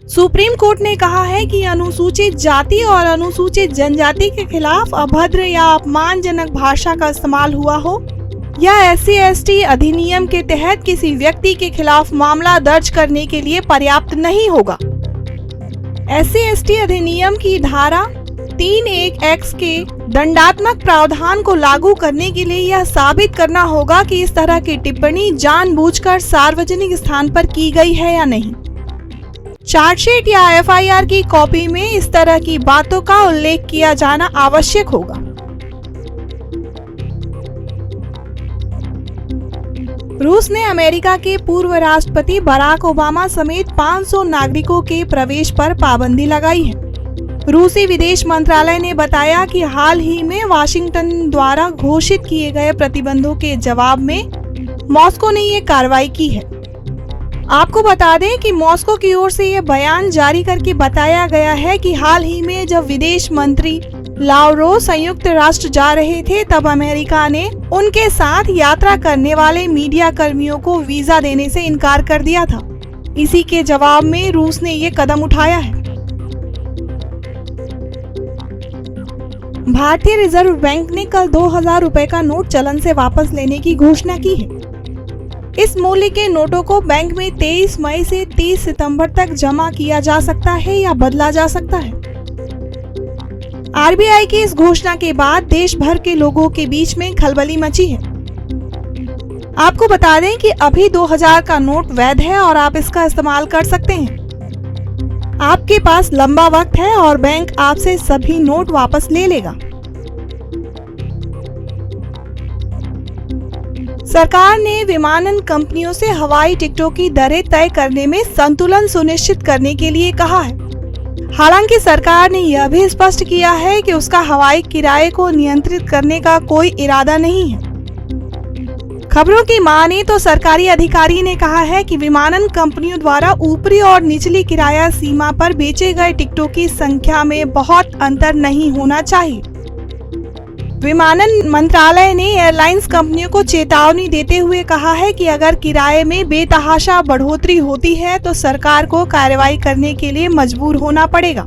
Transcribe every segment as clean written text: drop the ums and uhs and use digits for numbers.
Supreme court ने कहा है कि अनुसूचित जाति और अनुसूचित जनजाति के खिलाफ अभद्र या अपमानजनक भाषा का इस्तेमाल हुआ हो या SC/ST अधिनियम के तहत किसी व्यक्ति के खिलाफ मामला दर्ज करने के लिए पर्याप्त नहीं होगा। SC/ST अधिनियम की धारा 3(1)(x) के दंडात्मक प्रावधान को लागू करने के लिए यह साबित करना होगा कि इस तरह की टिप्पणी जानबूझकर सार्वजनिक स्थान पर की गई है या नहीं। चार्जशीट या FIR की कॉपी में इस तरह की बातों का उल्लेख किया जाना आवश्यक होगा। रूस ने अमेरिका के पूर्व राष्ट्रपति बराक ओबामा समेत 500 नागरिकों के प्रवेश पर पाबंदी लगाई है। रूसी विदेश मंत्रालय ने बताया कि हाल ही में वाशिंगटन द्वारा घोषित किए गए प्रतिबंधों के जवाब में मॉस्को ने ये कार्रवाई की है। आपको बता दें कि मॉस्को की ओर से यह बयान जारी करके बताया गया है कि हाल ही में जब विदेश मंत्री लावरोव संयुक्त राष्ट्र जा रहे थे तब अमेरिका ने उनके साथ यात्रा करने वाले मीडिया कर्मियों को वीजा देने से इनकार कर दिया था। इसी के जवाब में रूस ने ये कदम उठाया है। भारतीय रिजर्व बैंक ने कल 2000 रुपए का नोट चलन से वापस लेने की घोषणा की है। इस मूल्य के नोटों को बैंक में 23 मई से 30 सितंबर तक जमा किया जा सकता है या बदला जा सकता है। RBI की इस घोषणा के बाद देश भर के लोगों के बीच में खलबली मची है। आपको बता दें कि अभी 2000 का नोट वैध है और आप इसका इस्तेमाल कर सकते हैं। आपके पास लंबा वक्त है और बैंक आपसे सभी नोट वापस ले लेगा। सरकार ने विमानन कंपनियों से हवाई टिकटों की दरें तय करने में संतुलन सुनिश्चित करने के लिए कहा है। हालांकि सरकार ने यह भी स्पष्ट किया है कि उसका हवाई किराए को नियंत्रित करने का कोई इरादा नहीं है। खबरों की माने तो सरकारी अधिकारी ने कहा है कि विमानन कंपनियों द्वारा ऊपरी और निचली किराया सीमा पर बेचे गए टिकटों की संख्या में बहुत अंतर नहीं होना चाहिए। विमानन मंत्रालय ने एयरलाइंस कंपनियों को चेतावनी देते हुए कहा है कि अगर किराए में बेतहाशा बढ़ोतरी होती है तो सरकार को कार्रवाई करने के लिए मजबूर होना पड़ेगा।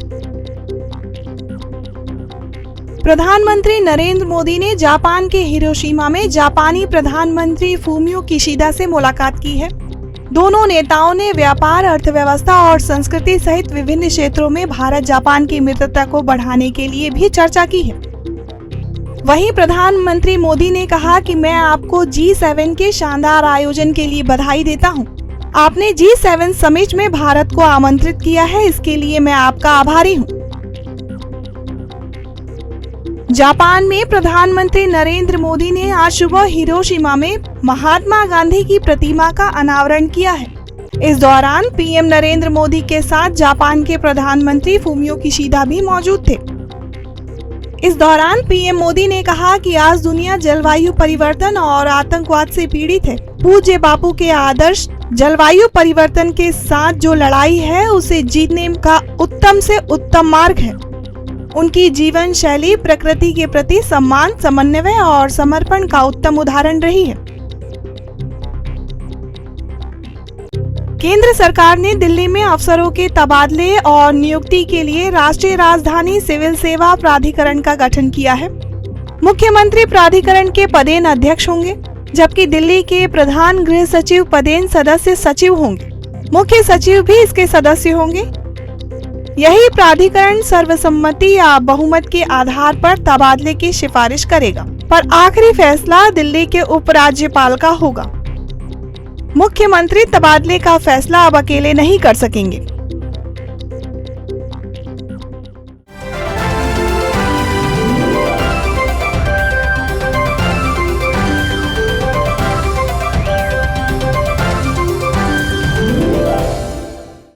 प्रधानमंत्री नरेंद्र मोदी ने जापान के हिरोशिमा में जापानी प्रधानमंत्री फूमियो किशिदा से मुलाकात की है। दोनों नेताओं ने व्यापार, अर्थव्यवस्था और संस्कृति सहित विभिन्न क्षेत्रों में भारत जापान की मित्रता को बढ़ाने के लिए भी चर्चा की है। वहीं प्रधानमंत्री मोदी ने कहा कि मैं आपको G7 के शानदार आयोजन के लिए बधाई देता हूं। आपने G7 समिट में भारत को आमंत्रित किया है, इसके लिए मैं आपका आभारी हूं। जापान में प्रधानमंत्री नरेंद्र मोदी ने आज सुबह हिरोशिमा में महात्मा गांधी की प्रतिमा का अनावरण किया है। इस दौरान PM नरेंद्र मोदी के साथ जापान के प्रधानमंत्री फूमियो किशिदा भी मौजूद थे। इस दौरान PM मोदी ने कहा कि आज दुनिया जलवायु परिवर्तन और आतंकवाद से पीड़ित है। पूज्य बापू के आदर्श जलवायु परिवर्तन के साथ जो लड़ाई है उसे जीतने का उत्तम से उत्तम मार्ग है। उनकी जीवन शैली प्रकृति के प्रति सम्मान, समन्वय और समर्पण का उत्तम उदाहरण रही है। केंद्र सरकार ने दिल्ली में अफसरों के तबादले और नियुक्ति के लिए राष्ट्रीय राजधानी सिविल सेवा प्राधिकरण का गठन किया है। मुख्यमंत्री प्राधिकरण के पदेन अध्यक्ष होंगे, जबकि दिल्ली के प्रधान गृह सचिव पदेन सदस्य सचिव होंगे। मुख्य सचिव भी इसके सदस्य होंगे। यही प्राधिकरण सर्वसम्मति या बहुमत के आधार पर तबादले की सिफारिश करेगा, पर आखिरी फैसला दिल्ली के उपराज्यपाल का होगा। मुख्यमंत्री तबादले का फैसला अब अकेले नहीं कर सकेंगे।